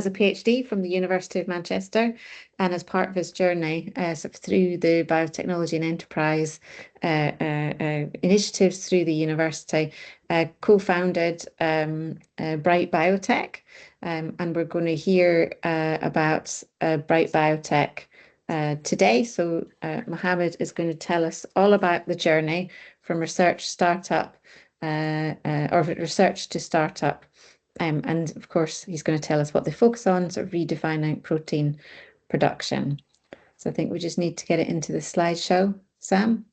has a PhD from the University of Manchester, and as part of his journey through the biotechnology and enterprise initiatives through the university, co-founded Bright Biotech, and we're going to hear about Bright Biotech today. So Mohammad is going to tell us all about the journey from research startup or research to startup. And of course, he's going to tell us what they focus on, sort of redefining protein production. So I think we just need to get it into the slideshow. Sam?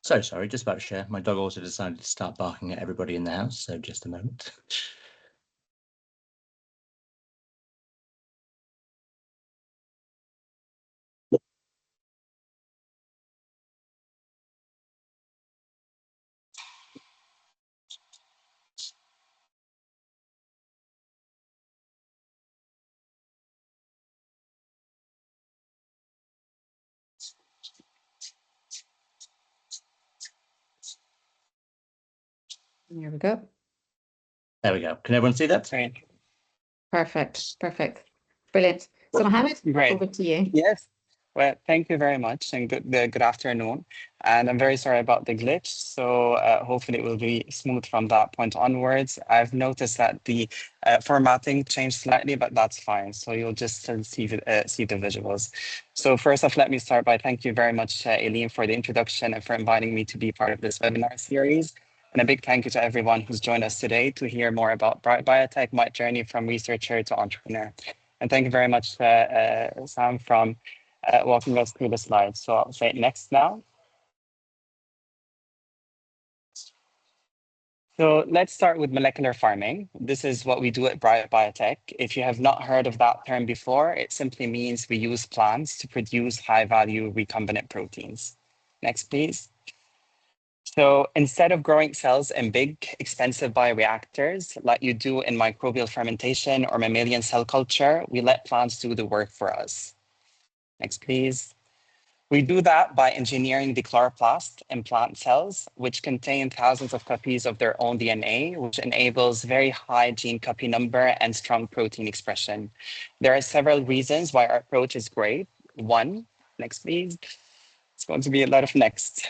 So sorry, just about to share. My dog also decided to start barking at everybody in the house, so just a moment. There we go. There we go. Can everyone see that? Great. Perfect. Brilliant. So Mohammad, over to you. Yes. Well, thank you very much, and good afternoon. And I'm very sorry about the glitch. So hopefully it will be smooth from that point onwards. I've noticed that the formatting changed slightly, but that's fine. So you'll just see the visuals. So first off, let me start by thank you very much, Eileen, for the introduction and for inviting me to be part of this webinar series. And a big thank you to everyone who's joined us today to hear more about Bright Biotech, my journey from researcher to entrepreneur. And thank you very much, Sam, from walking us through the slides. So I'll say next now. So let's start with molecular farming. This is what we do at Bright Biotech. If you have not heard of that term before, it simply means we use plants to produce high-value recombinant proteins. Next, please. So instead of growing cells in big, expensive bioreactors like you do in microbial fermentation or mammalian cell culture, we let plants do the work for us. Next, please. We do that by engineering the chloroplast in plant cells, which contain thousands of copies of their own DNA, which enables very high gene copy number and strong protein expression. There are several reasons why our approach is great. One, next, please. It's going to be a lot of next.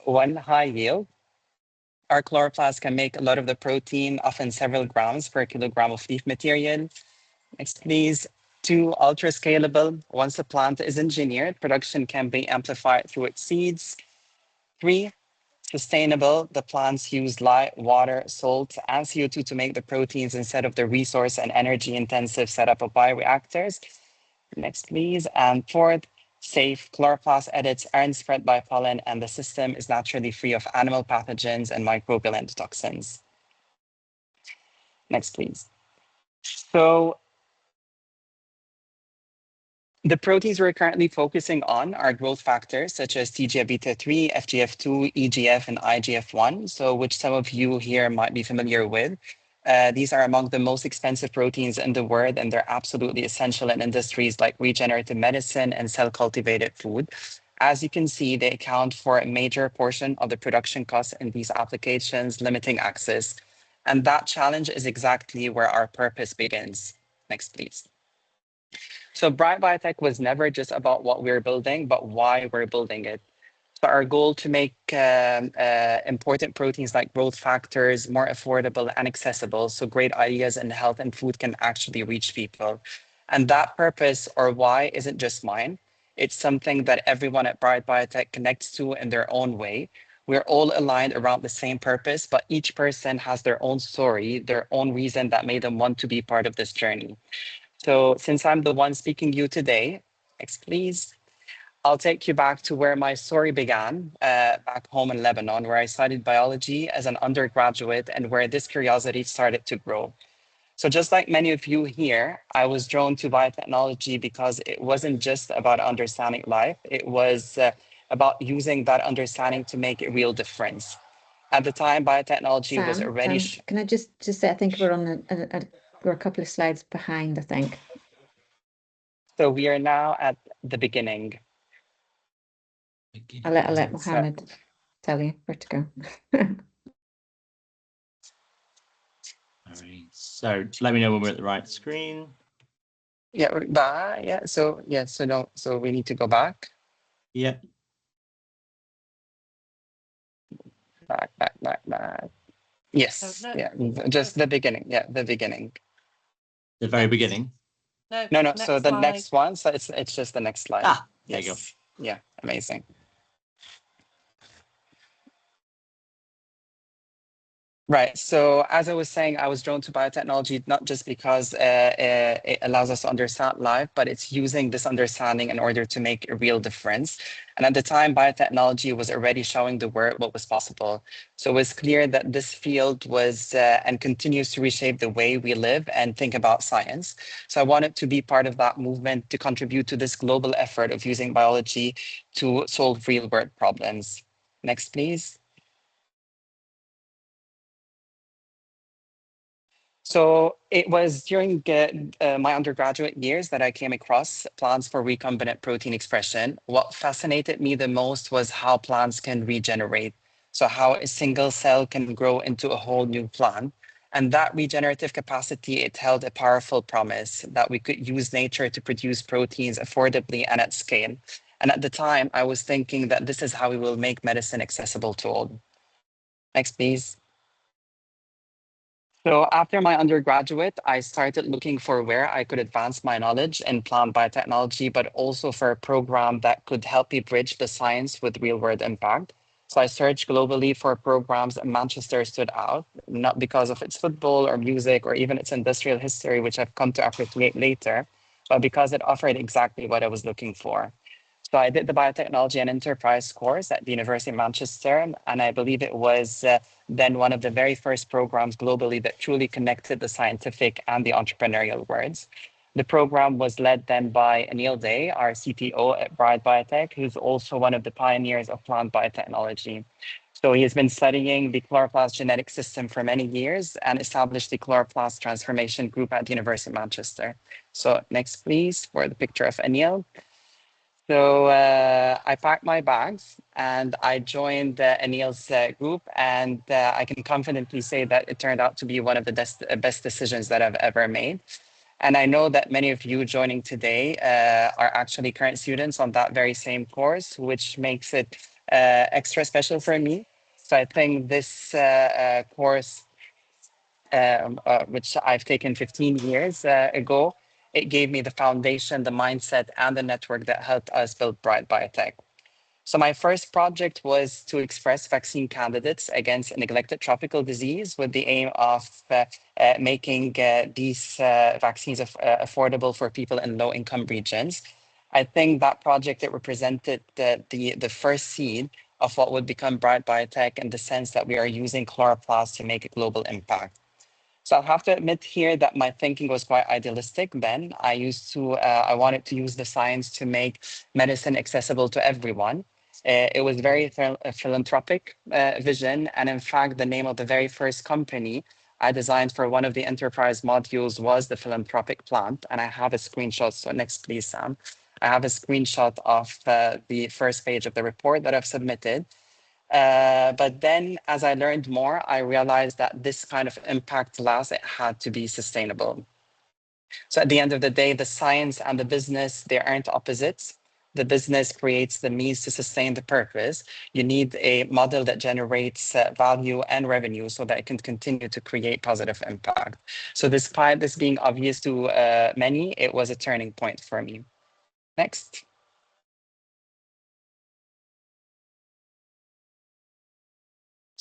One, high yield. Our chloroplast can make a lot of the protein, often several grams per kilogram of leaf material. Next, please. Two, ultra scalable. Once the plant is engineered, production can be amplified through its seeds. Three, sustainable. The plants use light, water, salt, and CO2 to make the proteins instead of the resource and energy intensive setup of bioreactors. Next, please. And fourth, safe. Chloroplast edits aren't spread by pollen, and the system is naturally free of animal pathogens and microbial endotoxins. Next, please. So the proteins we're currently focusing on are growth factors such as TGF-beta3, FGF2, EGF, and IGF-1, so which some of you here might be familiar with. These are among the most expensive proteins in the world, and they're absolutely essential in industries like regenerative medicine and cell-cultivated food. As you can see, they account for a major portion of the production costs in these applications, limiting access. And that challenge is exactly where our purpose begins. Next, please. So Bright Biotech was never just about what we're building, but why we're building it. So our goal to make important proteins like growth factors more affordable and accessible, so great ideas in health and food can actually reach people. And that purpose or why isn't just mine. It's something that everyone at Bright Biotech connects to in their own way. We're all aligned around the same purpose, but each person has their own story, their own reason that made them want to be part of this journey. So since I'm the one speaking to you today, next please, I'll take you back to where my story began, back home in Lebanon, where I studied biology as an undergraduate and where this curiosity started to grow. So just like many of you here, I was drawn to biotechnology because it wasn't just about understanding life, it was about using that understanding to make a real difference. At the time, biotechnology was already... can I just say, I think we're on we're a couple of slides behind, I think. So we are now at the beginning. I'll let Mohammed tell you where to go. All right. So let me know when we're at the right screen. Yeah, we're back. Yeah. So no. So we need to go back. Yep. Back. Yes. Yeah. Just the beginning. Yeah, the beginning. The very beginning. No. So the next one. So it's just the next slide. Ah, there you go. Yeah. Amazing. Right. So as I was saying, I was drawn to biotechnology not just because it allows us to understand life, but it's using this understanding in order to make a real difference. And at the time, biotechnology was already showing the world what was possible. So it was clear that this field was and continues to reshape the way we live and think about science. So I wanted to be part of that movement to contribute to this global effort of using biology to solve real world problems. Next, please. So it was during my undergraduate years that I came across plants for recombinant protein expression. What fascinated me the most was how plants can regenerate. So how a single cell can grow into a whole new plant. And that regenerative capacity, it held a powerful promise that we could use nature to produce proteins affordably and at scale. And at the time, I was thinking that this is how we will make medicine accessible to all. Next, please. So after my undergraduate, I started looking for where I could advance my knowledge in plant biotechnology, but also for a program that could help me bridge the science with real world impact. So I searched globally for programs, and Manchester stood out, not because of its football or music or even its industrial history, which I've come to appreciate later, but because it offered exactly what I was looking for. So I did the biotechnology and enterprise course at the University of Manchester, and I believe it was then one of the very first programs globally that truly connected the scientific and the entrepreneurial worlds. The program was led then by Anil Day, our CTO at Bright Biotech, who's also one of the pioneers of plant biotechnology. So he has been studying the chloroplast genetic system for many years and established the chloroplast transformation group at the University of Manchester. So next, please, for the picture of Anil. So I packed my bags and I joined Anil's group, and I can confidently say that it turned out to be one of the best decisions that I've ever made. And I know that many of you joining today are actually current students on that very same course, which makes it extra special for me. So I think this course which I've taken 15 years ago, it gave me the foundation, the mindset, and the network that helped us build Bright Biotech. So my first project was to express vaccine candidates against a neglected tropical disease with the aim of making these vaccines affordable for people in low-income regions. I think that project, it represented the first seed of what would become Bright Biotech in the sense that we are using chloroplast to make a global impact. So I'll have to admit here that my thinking was quite idealistic then. I wanted to use the science to make medicine accessible to everyone. It was very a philanthropic vision. And in fact, the name of the very first company I designed for one of the enterprise modules was the philanthropic plant. And I have a screenshot. So next, please, Sam. I have a screenshot of the first page of the report that I've submitted. But then as I learned more, I realized that this kind of impact lasts, it had to be sustainable. So at the end of the day, the science and the business, they aren't opposites. The business creates the means to sustain the purpose. You need a model that generates value and revenue so that it can continue to create positive impact. So despite this being obvious to many, it was a turning point for me. Next.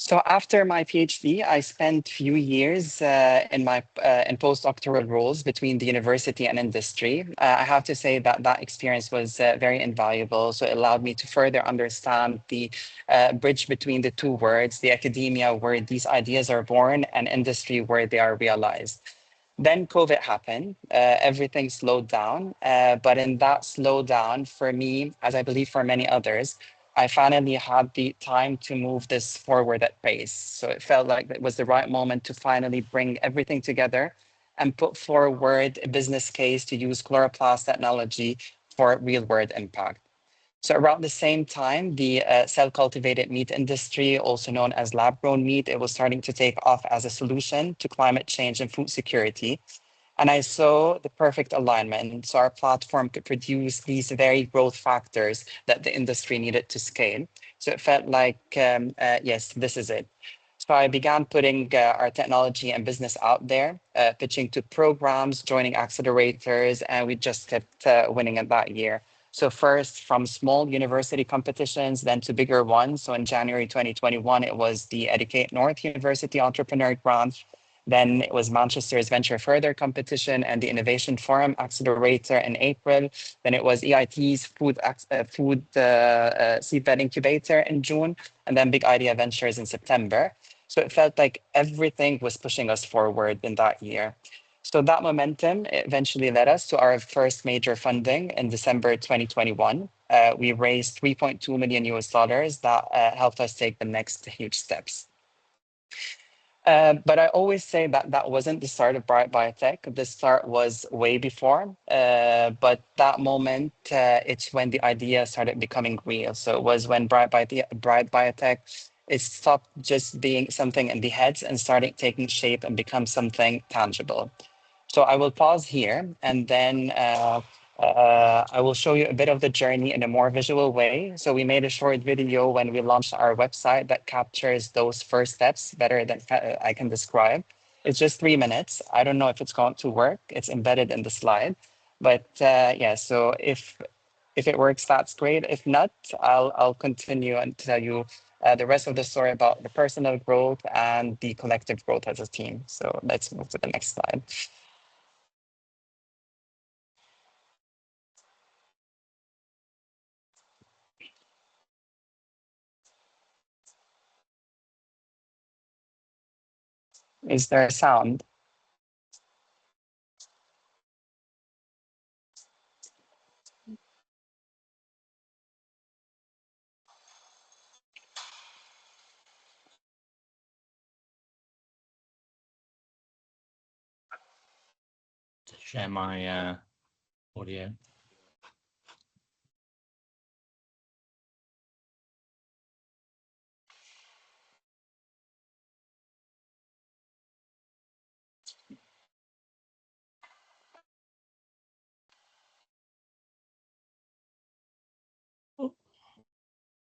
So after my PhD, I spent few years in postdoctoral roles between the university and industry. I have to say that that experience was very invaluable. So it allowed me to further understand the bridge between the two worlds, the academia where these ideas are born and industry where they are realized. Then COVID happened, everything slowed down. But in that slowdown, for me, as I believe for many others, I finally had the time to move this forward at pace. So it felt like it was the right moment to finally bring everything together and put forward a business case to use chloroplast technology for real world impact. So around the same time, the cell-cultivated meat industry, also known as lab-grown meat, it was starting to take off as a solution to climate change and food security. And I saw the perfect alignment. So our platform could produce these very growth factors that the industry needed to scale. So it felt like, yes, this is it. So I began putting our technology and business out there, pitching to programs, joining accelerators, and we just kept winning it that year. So first from small university competitions, then to bigger ones. So in January 2021, it was the Educate North University Entrepreneur Grant. Then it was Manchester's Venture Further competition and the Innovation Forum Accelerator in April. Then it was EIT's Food Seedbed Incubator in June, and then Big Idea Ventures in September. So it felt like everything was pushing us forward in that year. So that momentum eventually led us to our first major funding in December 2021. We raised 3.2 million US dollars that helped us take the next huge steps. But I always say that that wasn't the start of Bright Biotech. The start was way before. But that moment, it's when the idea started becoming real. So it was when Bright Biotech, it stopped just being something in the heads and started taking shape and become something tangible. So I will pause here and then I will show you a bit of the journey in a more visual way. So we made a short video when we launched our website that captures those first steps better than I can describe. It's just 3 minutes. I don't know if it's going to work. It's embedded in the slide. But yeah, so if it works, that's great. If not, I'll continue and tell you the rest of the story about the personal growth and the collective growth as a team. So let's move to the next slide. Is there a sound? To share my audio.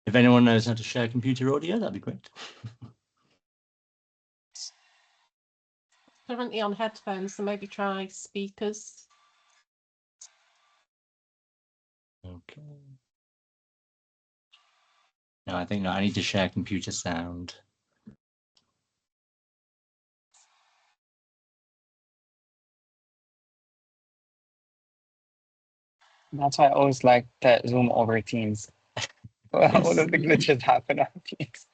If anyone knows how to share computer audio, that'd be great. Currently on headphones, so maybe try speakers. Okay. No, I think no, I need to share computer sound. That's why I always like the Zoom over Teams. All of the glitches happen on Teams.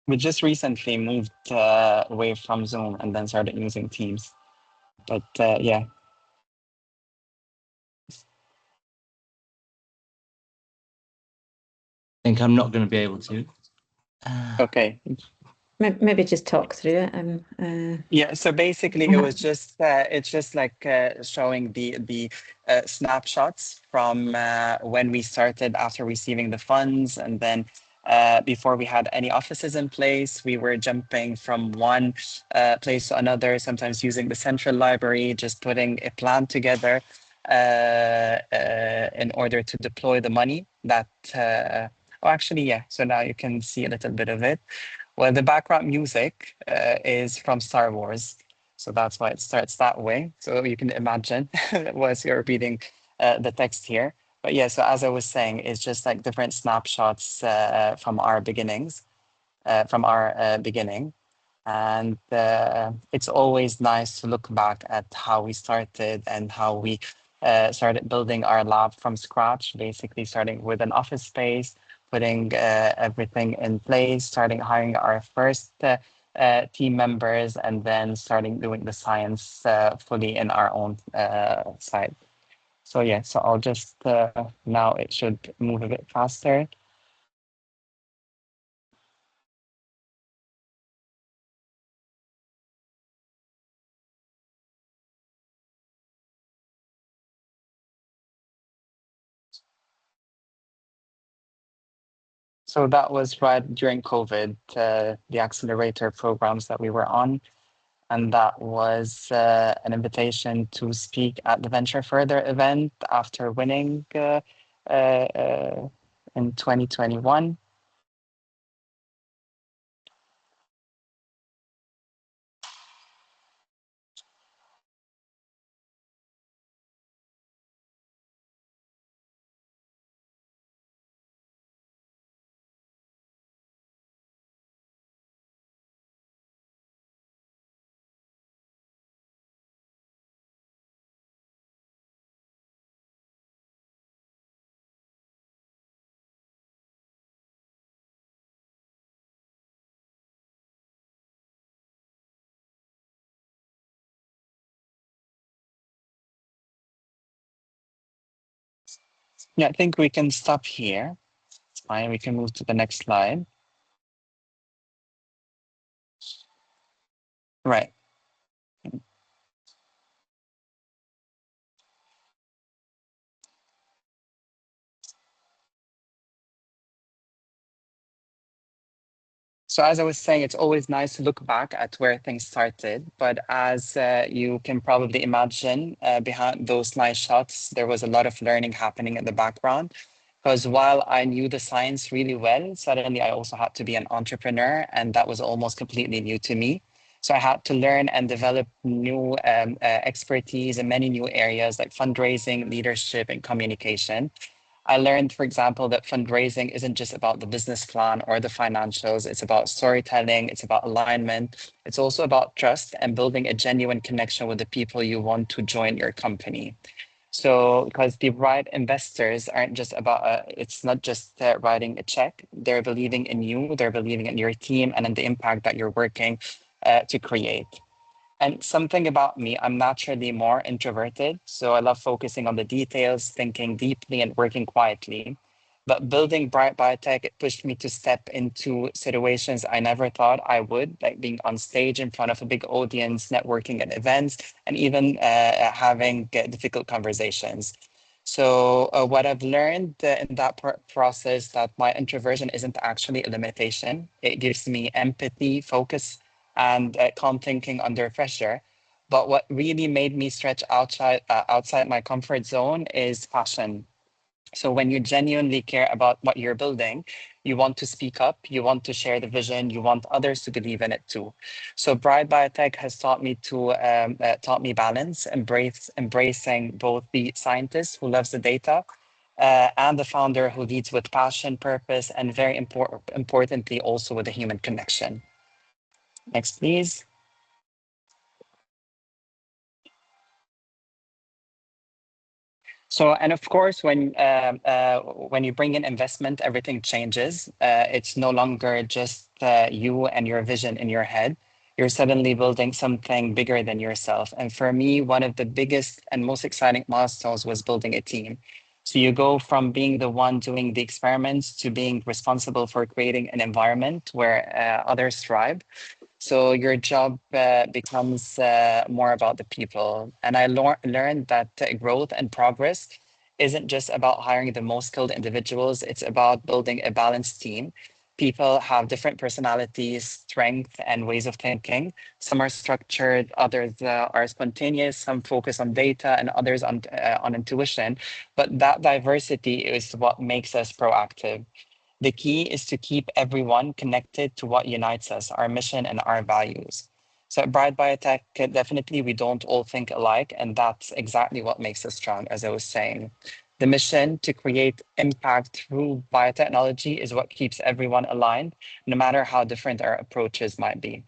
We just recently moved away from Zoom and then started using Teams. But yeah. I think I'm not going to be able to. Okay. Maybe just talk through it. Yeah. So basically, it was just it's just like showing the snapshots from when we started after receiving the funds, and then before we had any offices in place, we were jumping from one place to another. Sometimes using the central library, just putting a plan together in order to deploy the money. That oh, actually, yeah. So now you can see a little bit of it. Well, the background music is from Star Wars, so that's why it starts that way. So you can imagine was you're reading the text here. But yeah, so as I was saying, it's just like different snapshots from our beginnings, from our beginning. And it's always nice to look back at how we started and how we started building our lab from scratch, basically starting with an office space, putting everything in place, starting hiring our first team members, and then starting doing the science fully in our own side. So yeah, so I'll just, now it should move a bit faster. So that was right during COVID, the accelerator programs that we were on. And that was an invitation to speak at the Venture Further event after winning in 2021. Yeah, I think we can stop here. It's fine. We can move to the next slide. Right. So as I was saying, it's always nice to look back at where things started. But as you can probably imagine, behind those nice shots, there was a lot of learning happening in the background. Because while I knew the science really well, suddenly I also had to be an entrepreneur, and that was almost completely new to me. So I had to learn and develop new expertise in many new areas like fundraising, leadership, and communication. I learned, for example, that fundraising isn't just about the business plan or the financials. It's about storytelling, it's about alignment. It's also about trust and building a genuine connection with the people you want to join your company. So, because the right investors aren't just about, it's not just writing a check, they're believing in you, they're believing in your team and in the impact that you're working to create. And something about me, I'm naturally more introverted. So I love focusing on the details, thinking deeply, and working quietly. But building Bright Biotech, it pushed me to step into situations I never thought I would, like being on stage in front of a big audience, networking at events, and even having difficult conversations. So what I've learned in that process that my introversion isn't actually a limitation. It gives me empathy, focus, and calm thinking under pressure. But what really made me stretch outside my comfort zone is passion. So when you genuinely care about what you're building, you want to speak up, you want to share the vision, you want others to believe in it too. So Bright Biotech has taught me balance, embracing both the scientist who loves the data and the founder who leads with passion, purpose, and very importantly also with a human connection. Next, please. So, and of course, when you bring in investment, everything changes. It's no longer just you and your vision in your head. You're suddenly building something bigger than yourself. And for me, one of the biggest and most exciting milestones was building a team. So you go from being the one doing the experiments to being responsible for creating an environment where others thrive. So your job becomes more about the people. And I learned that growth and progress isn't just about hiring the most skilled individuals, it's about building a balanced team. People have different personalities, strengths, and ways of thinking. Some are structured, others are spontaneous, some focus on data, and others on intuition. But that diversity is what makes us proactive. The key is to keep everyone connected to what unites us, our mission and our values. So at Bright Biotech, definitely we don't all think alike, and that's exactly what makes us strong, as I was saying. The mission to create impact through biotechnology is what keeps everyone aligned, no matter how different our approaches might be.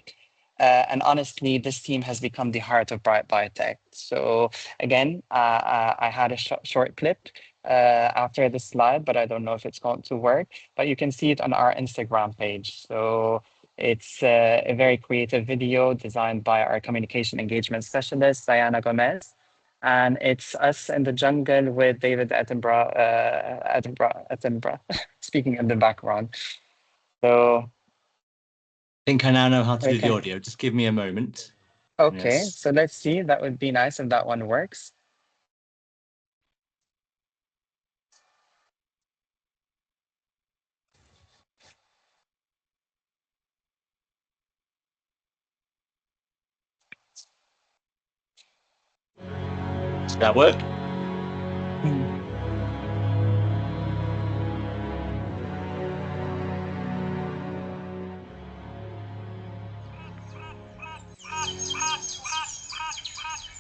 And honestly, this team has become the heart of Bright Biotech. So again, I had a short clip after this slide, but I don't know if it's going to work. But you can see it on our Instagram page. So it's a very creative video designed by our communication engagement specialist, Diana Gomez. And it's us in the jungle with David Attenborough speaking in the background. So I think I now know how to do the okay. audio. Just give me a moment. Okay, Yes. so let's see. That would be nice if that one works. Did that work?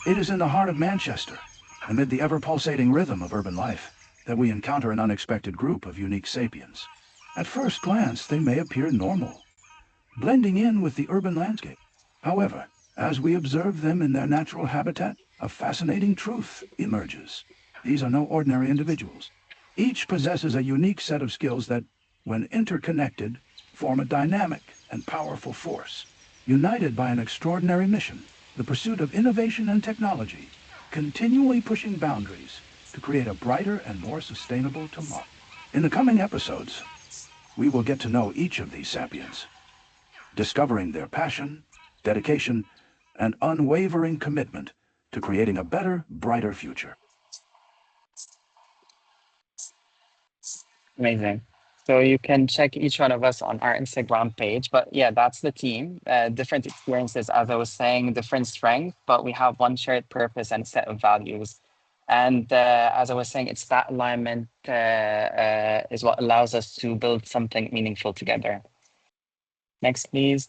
It is in the heart of Manchester, amid the ever-pulsating rhythm of urban life, that we encounter an unexpected group of unique sapiens. At first glance, they may appear normal, blending in with the urban landscape. However, as we observe them in their natural habitat, a fascinating truth emerges. These are no ordinary individuals. Each possesses a unique set of skills that, when interconnected, form a dynamic and powerful force, united by an extraordinary mission, the pursuit of innovation and technology, continually pushing boundaries to create a brighter and more sustainable tomorrow. In the coming episodes, we will get to know each of these sapiens, discovering their passion, dedication, and unwavering commitment to creating a better, brighter future. Amazing. So you can check each one of us on our Instagram page. But yeah, that's the team. Different experiences, as I was saying, different strengths, but we have one shared purpose and set of values. And as I was saying, it's that alignment is what allows us to build something meaningful together. Next, please.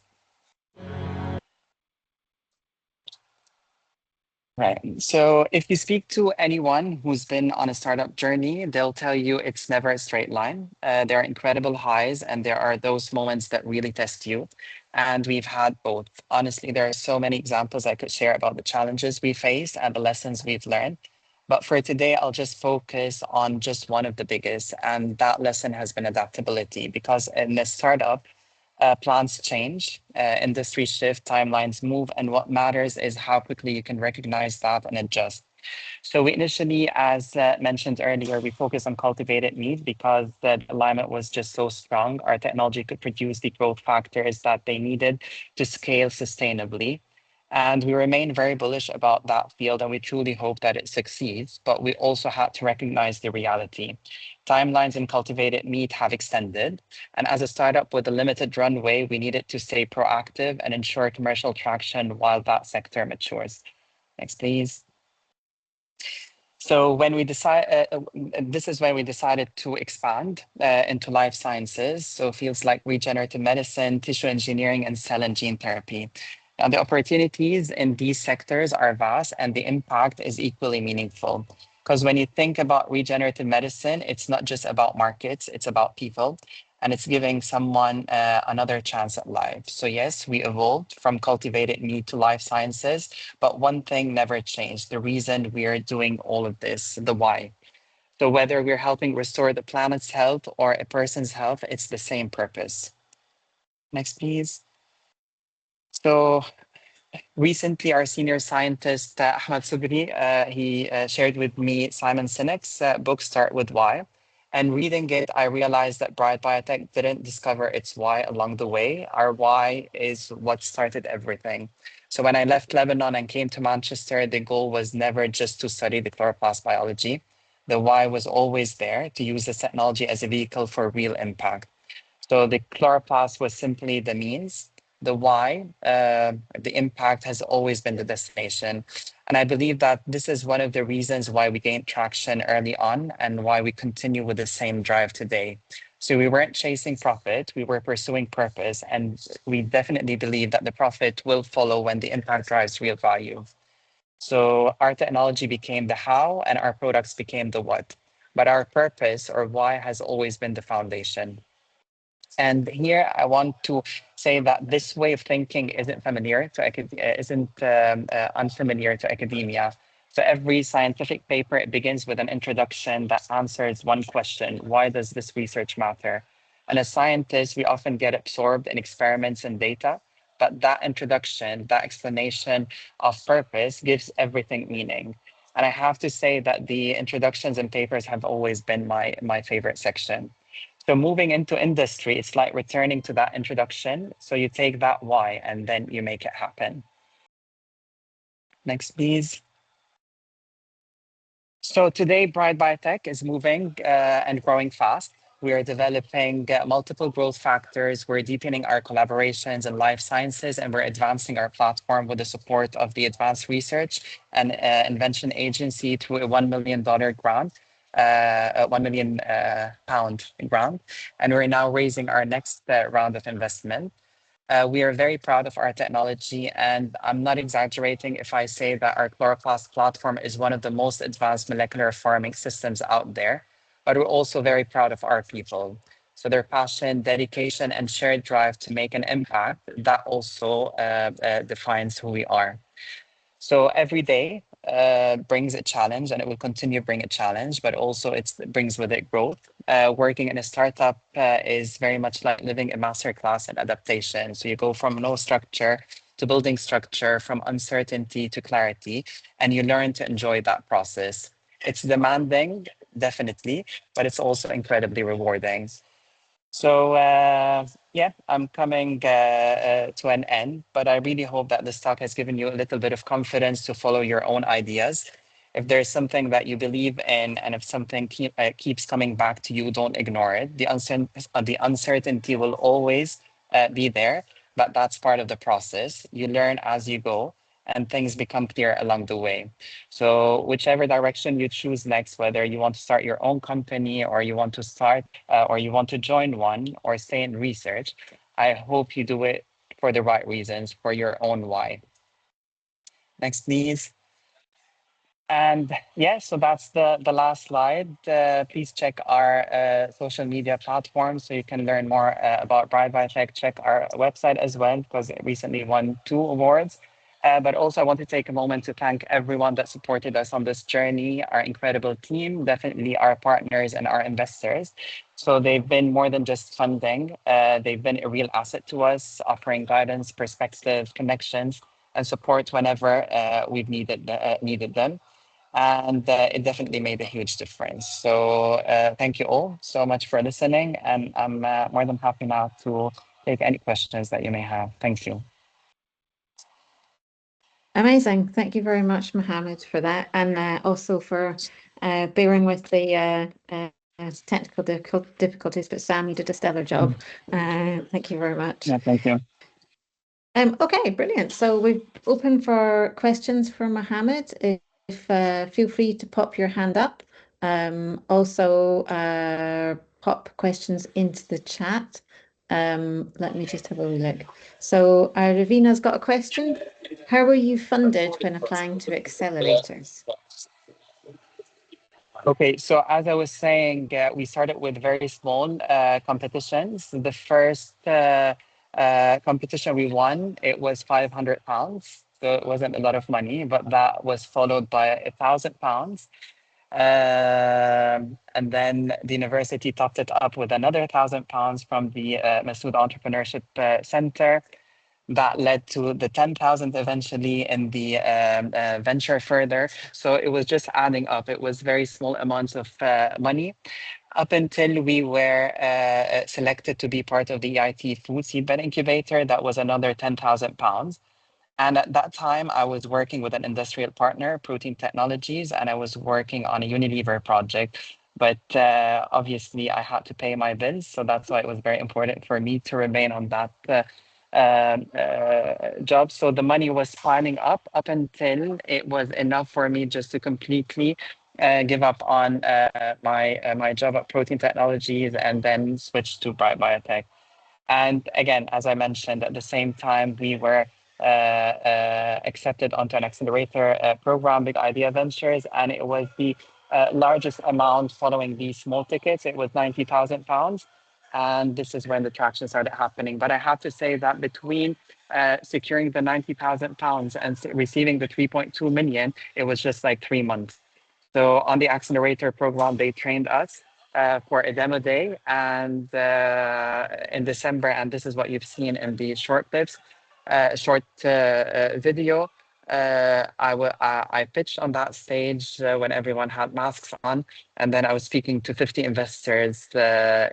Right. So if you speak to anyone who's been on a startup journey, they'll tell you it's never a straight line. There are incredible highs and there are those moments that really test you. And we've had both. Honestly, there are so many examples I could share about the challenges we faced and the lessons we've learned. But for today, I'll just focus on just one of the biggest. And that lesson has been adaptability, because in a startup, plans change, industry shift, timelines move, and what matters is how quickly you can recognize that and adjust. So we initially, as mentioned earlier, we focused on cultivated meat because the alignment was just so strong. Our technology could produce the growth factors that they needed to scale sustainably. And we remain very bullish about that field, and we truly hope that it succeeds. But we also had to recognize the reality. Timelines in cultivated meat have extended. And as a startup with a limited runway, we needed to stay proactive and ensure commercial traction while that sector matures. Next, please. So when we this is when we decided to expand into life sciences. So fields like regenerative medicine, tissue engineering, and cell and gene therapy. Now, the opportunities in these sectors are vast and the impact is equally meaningful. Because when you think about regenerative medicine, it's not just about markets, it's about people, and it's giving someone another chance at life. So yes, we evolved from cultivated meat to life sciences, but one thing never changed: the reason we are doing all of this, the why. So whether we're helping restore the planet's health or a person's health, it's the same purpose. Next, please. So recently, our senior scientist, Ahmed Subri, he shared with me Simon Sinek's book, Start With Why. And reading it, I realized that Bright Biotech didn't discover its why along the way. Our why is what started everything. So when I left Lebanon and came to Manchester, the goal was never just to study the chloroplast biology. The why was always there, to use this technology as a vehicle for real impact. So the chloroplast was simply the means. The why, the impact has always been the destination. And I believe that this is one of the reasons why we gained traction early on and why we continue with the same drive today. So we weren't chasing profit, we were pursuing purpose. And we definitely believe that the profit will follow when the impact drives real value. So our technology became the how and our products became the what. But our purpose or why has always been the foundation. And here I want to say that this way of thinking isn't familiar to unfamiliar to academia. So every scientific paper, it begins with an introduction that answers one question: why does this research matter? And as scientists, we often get absorbed in experiments and data, but that introduction, that explanation of purpose gives everything meaning. And I have to say that the introductions and papers have always been my favorite section. So moving into industry, it's like returning to that introduction. So you take that why and then you make it happen. Next, please. So today, Bright Biotech is moving and growing fast. We are developing multiple growth factors. We're deepening our collaborations in life sciences, and we're advancing our platform with the support of the Advanced Research and Invention Agency through a $1 million grant, a £1 million pound grant. And we're now raising our next round of investment. We are very proud of our technology, and I'm not exaggerating if I say that our chloroplast platform is one of the most advanced molecular farming systems out there. But we're also very proud of our people. So their passion, dedication, and shared drive to make an impact, that also defines who we are. So every day brings a challenge, and it will continue to bring a challenge, but also it brings with it growth. Working in a startup is very much like living a masterclass in adaptation. So you go from no structure to building structure, from uncertainty to clarity, and you learn to enjoy that process. It's demanding, definitely, but it's also incredibly rewarding. So yeah, I'm coming to an end, but I really hope that this talk has given you a little bit of confidence to follow your own ideas. If there's something that you believe in, and if something keeps coming back to you, don't ignore it. The uncertainty will always be there, but that's part of the process. You learn as you go, and things become clear along the way. So whichever direction you choose next, whether you want to start your own company, or you want to start or you want to join one, or stay in research, I hope you do it for the right reasons, for your own why. Next, please. And yeah, so that's the last slide. Please check our social media platforms so you can learn more about Bright Biotech. Check our website as well, because it recently won 2 awards. But also I want to take a moment to thank everyone that supported us on this journey, our incredible team, definitely our partners and our investors. So they've been more than just funding. They've been a real asset to us, offering guidance, perspective, connections, and support whenever we've needed them. And it definitely made a huge difference. So thank you all so much for listening, and I'm more than happy now to take any questions that you may have. Thank you. Amazing. Thank you very much, Mohammed, for that, and also for bearing with the technical difficulties. But Sam, you did a stellar job. Thank you very much. Yeah, thank you. Okay, brilliant. So we've opened for questions for Mohammed. If feel free to pop your hand up. Also, pop questions into the chat. Let me just have a look. So Ravina's got a question. How were you funded when applying to accelerators? Okay, so as I was saying, we started with very small competitions. The first competition we won, it was £500. So it wasn't a lot of money, but that was followed by £1,000. And then the university topped it up with another £1,000 from the Masood Entrepreneurship Center. That led to the 10,000 eventually in the venture further. So it was just adding up. It was very small amounts of money up until we were selected to be part of the EIT Food Seedbed Incubator. That was another £10,000. And at that time, I was working with an industrial partner, Protein Technologies, and I was working on a Unilever project. But obviously, I had to pay my bills. So that's why it was very important for me to remain on that job. So the money was piling up until it was enough for me just to completely give up on my job at Protein Technologies and then switch to Bright Biotech. And again, as I mentioned, at the same time, we were accepted onto an accelerator program with Idea Ventures, and it was the largest amount following these small tickets. It was £90,000. And this is when the traction started happening. But I have to say that between securing the £90,000 and receiving the 3.2 million, it was just like 3 months. So on the accelerator program, they trained us for a demo day and in December, and this is what you've seen in the short clips, short video. I pitched on that stage when everyone had masks on, and then I was speaking to 50 investors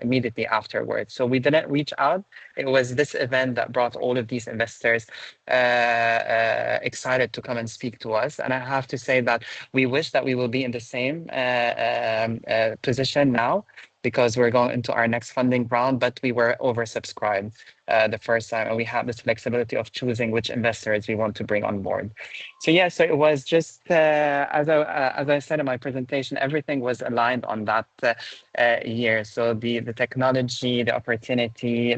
immediately afterwards. So we didn't reach out it was this event that brought all of these investors excited to come and speak to us. And I have to say that we wish that we will be in the same position now, because we're going into our next funding round, but we were oversubscribed the first time, and we have this flexibility of choosing which investors we want to bring on board. So yeah, so it was just as I said in my presentation, everything was aligned on that year. So the technology, the opportunity,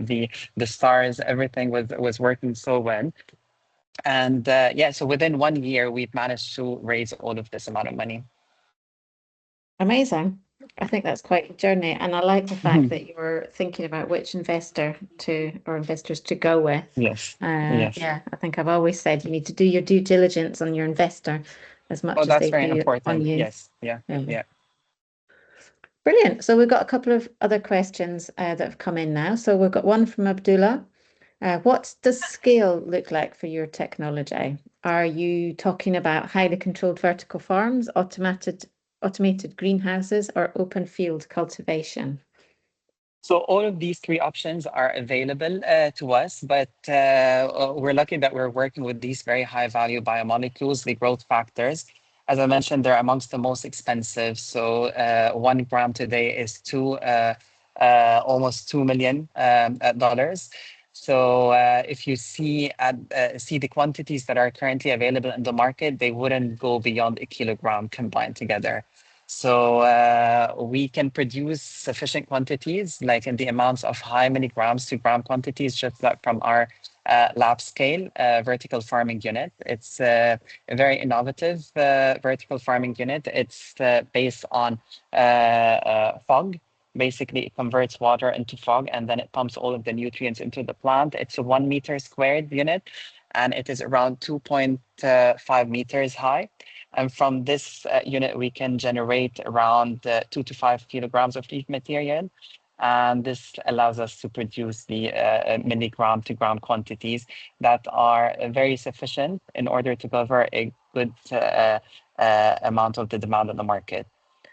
the stars, everything was working so well. And yeah, so within 1 year, we've managed to raise all of this amount of money. Amazing. I think that's quite a journey, and I like the fact that you're thinking about which investor or investors to go with. Yes. Yes. Yeah, I think I've always said you need to do your due diligence on your investor as much Oh, as that's they very do important. on you. Yes. Yeah. Yeah. Brilliant. So we've got a couple of other questions that have come in now. So we've got one from Abdullah. What does scale look like for your technology? Are you talking about highly controlled vertical farms, automated greenhouses, or open field cultivation? So all of these three options are available to us, but we're lucky that we're working with these very high value biomolecules, the growth factors. As I mentioned, they're amongst the most expensive. So 1 gram today is almost $2 million. So if you see the quantities that are currently available in the market, they wouldn't go beyond a kilogram combined together. So we can produce sufficient quantities, like in the amounts of high milligrams to gram quantities, just like from our lab scale vertical farming unit. It's a very innovative vertical farming unit. It's based on fog. Basically, it converts water into fog, and then it pumps all of the nutrients into the plant. It's a 1 meter squared unit, and it is around 2.5 meters high. And from this unit, we can generate around 2 to 5 kilograms of leaf material. And this allows us to produce the milligram to gram quantities that are very sufficient in order to cover a good amount of the demand on the market.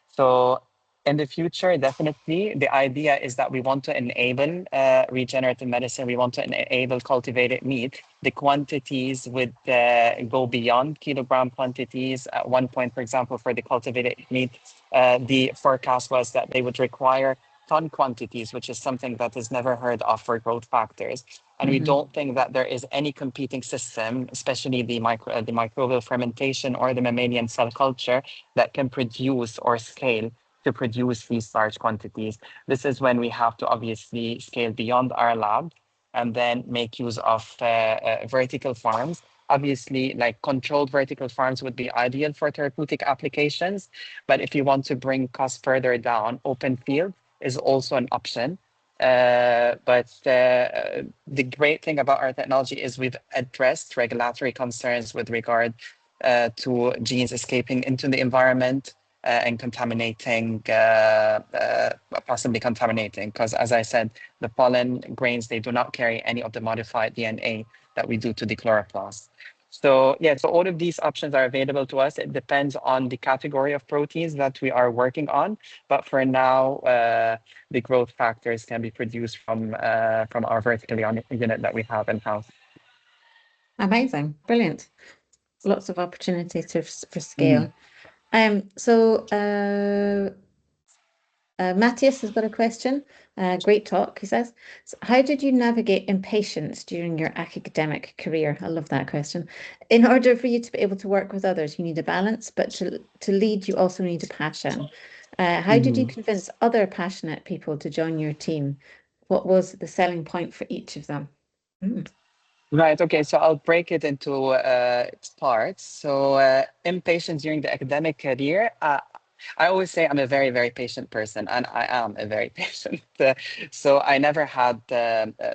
So in the future, definitely, the idea is that we want to enable regenerative medicine. We want to enable cultivated meat. The quantities would go beyond kilogram quantities. At one point, for example, for the cultivated meat, the forecast was that they would require ton quantities, which is something that is never heard of for growth factors. And we don't think that there is any competing system, especially the microbial fermentation or the mammalian cell culture, that can produce or scale to produce these large quantities. This is when we have to obviously scale beyond our lab and then make use of vertical farms. Obviously, like controlled vertical farms would be ideal for therapeutic applications. But if you want to bring costs further down, open field is also an option. But the great thing about our technology is we've addressed regulatory concerns with regard to genes escaping into the environment and contaminating, possibly contaminating, because as I said, the pollen grains, they do not carry any of the modified DNA that we do to the chloroplast. So yeah, so all of these options are available to us. It depends on the category of proteins that we are working on. But for now, the growth factors can be produced from our vertically on unit that we have in-house. Amazing. Brilliant. Lots of opportunities for scale. So Matthias has got a question. Great talk, he says. So how did you navigate impatience during your academic career? I love that question. In order for you to be able to work with others, you need a balance, but to lead, you also need a passion. How did you convince other passionate people to join your team? What was the selling point for each of them? Right. Okay. So I'll break it into parts. So impatience during the academic career. I always say I'm a very, very patient person, and I am a very patient. So I never had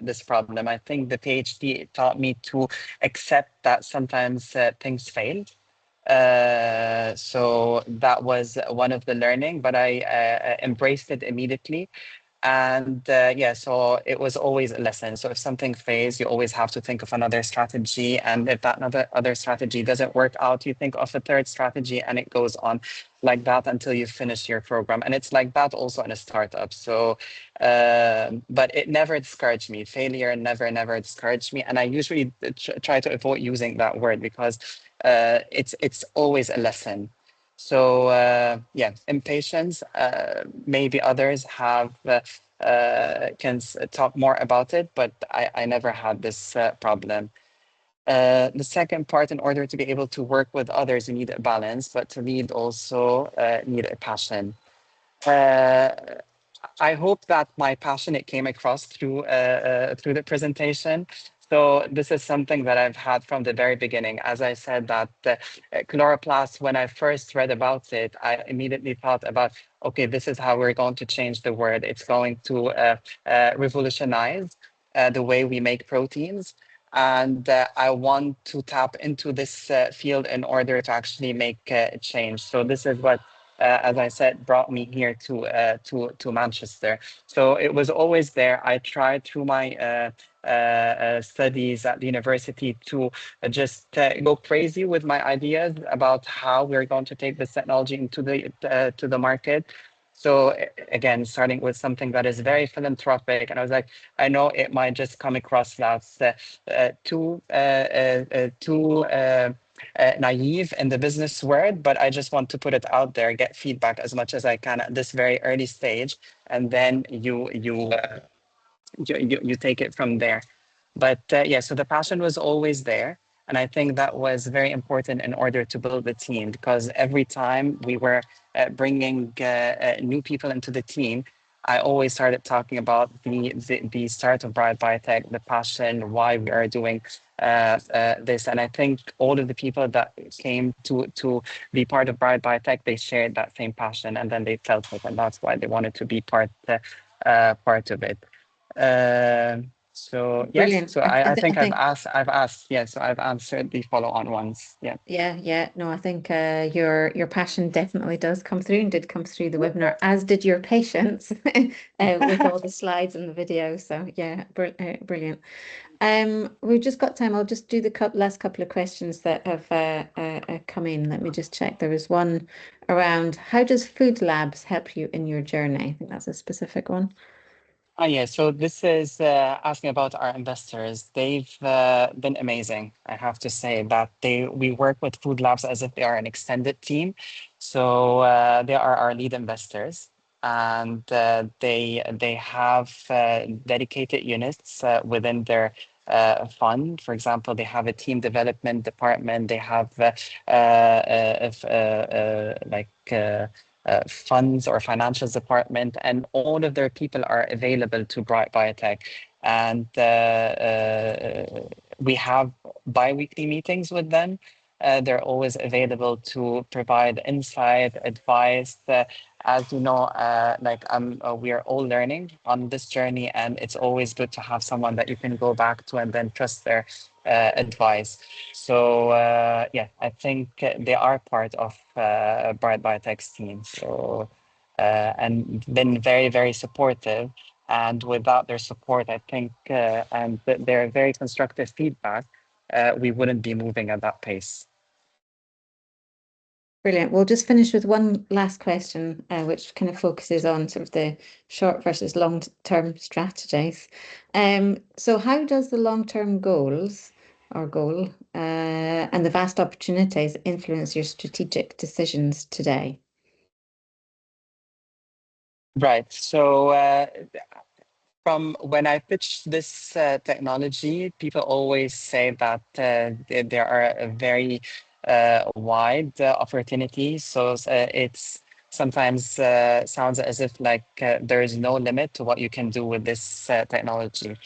this problem. I think the PhD taught me to accept that sometimes things fail. So that was one of the learning, but I embraced it immediately. And yeah, so it was always a lesson. So if something fails, you always have to think of another strategy. And if that other strategy doesn't work out, you think of a third strategy, and it goes on like that until you finish your program. And it's like that also in a startup. So, but it never discouraged me. Failure never discouraged me. And I usually try to avoid using that word because it's always a lesson. So yeah, impatience. Maybe others have can talk more about it, but I never had this problem. The second part, in order to be able to work with others, you need a balance, but to lead also need a passion. I hope that my passion it came across through the presentation. So this is something that I've had from the very beginning. As I said, that chloroplast, when I first read about it, I immediately thought about, okay, this is how we're going to change the world. It's going to revolutionize the way we make proteins. And I want to tap into this field in order to actually make a change. So this is what as I said, brought me here to Manchester. So it was always there. I tried through my studies at the university to just go crazy with my ideas about how we're going to take this technology into the market. So again, starting with something that is very philanthropic, and I was like, I know it might just come across as too naive in the business world, but I just want to put it out there, get feedback as much as I can at this very early stage, and then you take it from there. But yeah, so the passion was always there. And I think that was very important in order to build the team, because every time we were bringing new people into the team, I always started talking about the start of Bright Biotech, the passion, why we are doing this. And I think all of the people that came to be part of Bright Biotech, they shared that same passion, and then they felt it, and that's why they wanted to be part of it. So yes, Brilliant. so I think I've asked, yeah, so I've answered the follow-on ones. Yeah. Yeah. No, I think your passion definitely does come through and did come through the webinar, as did your patience with all the slides and the video. So yeah, brilliant. We've just got time. I'll just do the last couple of questions that have come in. Let me just check. There was one around how does Food Labs help you in your journey? I think that's a specific one. Yeah, so this is asking about our investors. They've been amazing. I have to say that we work with Food Labs as if they are an extended team. So they are our lead investors, and they have dedicated units within their fund. For example, they have a team development department. They have funds or financials department, and all of their people are available to Bright Biotech. And we have bi-weekly meetings with them. They're always available to provide insight, advice. As you know, we are all learning on this journey, and it's always good to have someone that you can go back to and then trust their advice. So yeah, I think they are part of Bright Biotech's team. So and been very supportive. And without their support, I think and their very constructive feedback, we wouldn't be moving at that pace. Brilliant. We'll just finish with one last question, which kind of focuses on sort of the short versus long-term strategies. So how does the long-term goals or goal and the vast opportunities influence your strategic decisions today? Right. So from when I pitched this technology, people always say that there are a very wide opportunities. So it's sometimes sounds as if like there is no limit to what you can do with this technology.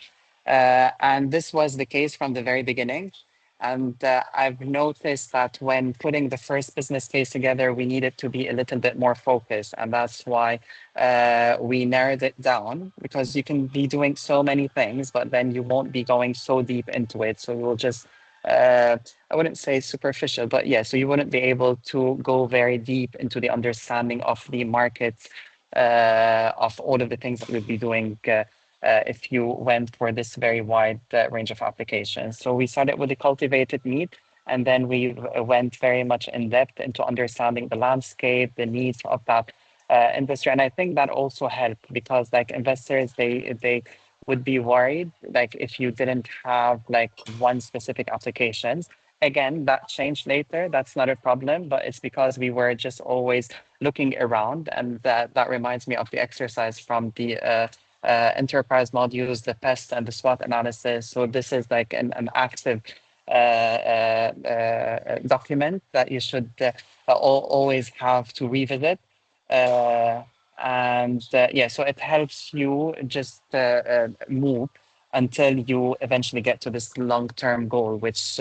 And this was the case from the very beginning. And I've noticed that when putting the first business case together, we needed to be a little bit more focused. And that's why we narrowed it down, because you can be doing so many things, but then you won't be going so deep into it. So you'll just, I wouldn't say superficial, but yeah, so you wouldn't be able to go very deep into the understanding of the markets of all of the things that we'll be doing if you went for this very wide range of applications. So we started with the cultivated meat, and then we went very much in depth into understanding the landscape, the needs of that industry. And I think that also helped because like investors, they would be worried like if you didn't have like one specific applications. Again, that changed later. That's not a problem, but it's because we were just always looking around. And that reminds me of the exercise from the enterprise modules, the pest and the SWOT analysis. So this is like an active document that you should always have to revisit. Yeah, so it helps you just move until you eventually get to this long-term goal, which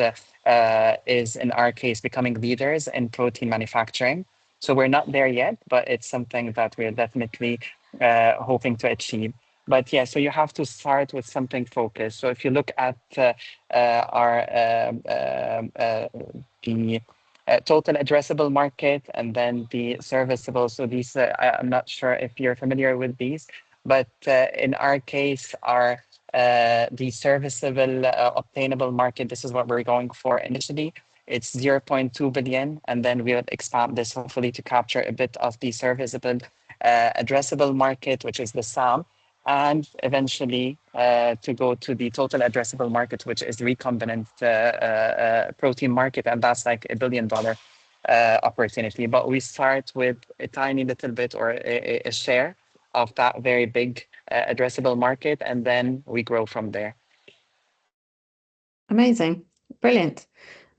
is in our case becoming leaders in protein manufacturing. So we're not there yet, but it's something that we're definitely hoping to achieve. But yeah, so you have to start with something focused. So if you look at our the total addressable market and then the serviceable. So these, I'm not sure if you're familiar with these, but in our case, our the serviceable obtainable market, this is what we're going for initially. It's 0.2 billion, and then we'll expand this hopefully to capture a bit of the serviceable addressable market, which is the SAM, and eventually to go to the total addressable market, which is the recombinant protein market, and that's like $1 billion opportunity. But we start with a tiny little bit or a share of that very big addressable market, and then we grow from there. Amazing. Brilliant.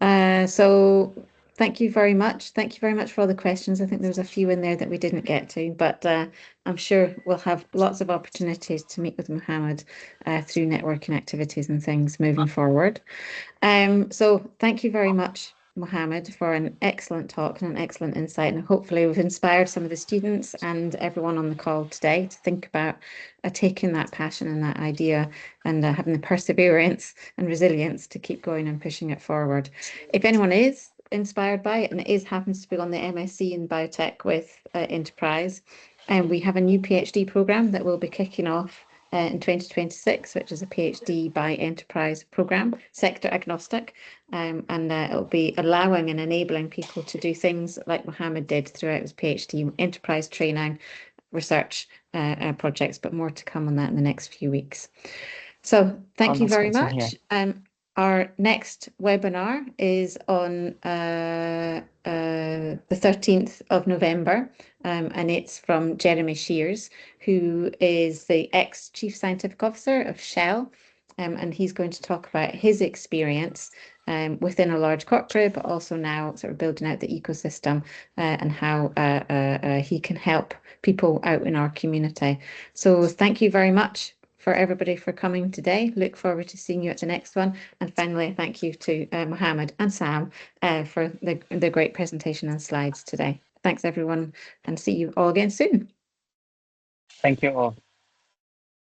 So thank you very much. Thank you very much for all the questions. I think there was a few in there that we didn't get to, but I'm sure we'll have lots of opportunities to meet with Mohammad through networking activities and things moving forward. So thank you very much, Mohammad, for an excellent talk and an excellent insight. And hopefully we've inspired some of the students and everyone on the call today to think about taking that passion and that idea and having the perseverance and resilience to keep going and pushing it forward. If anyone is inspired by it and it happens to be on the MSc in Biotech with Enterprise, and we have a new PhD program that will be kicking off in 2026, which is a PhD by Enterprise program, sector agnostic, and it'll be allowing and enabling people to do things like Mohammad did throughout his PhD, enterprise training, research projects, but more to come on that in the next few weeks. So thank you very much. Our next webinar is on the 13th of November, and it's from Jeremy Shears, who is the ex-Chief Scientific Officer of Shell, and he's going to talk about his experience within a large corporate, but also now sort of building out the ecosystem and how he can help people out in our community. So thank you very much for everybody for coming today. Look forward to seeing you at the next one. And finally, thank you to Mohammad and Sam for the great presentation and slides today. Thanks everyone, and see you all again soon. Thank you all.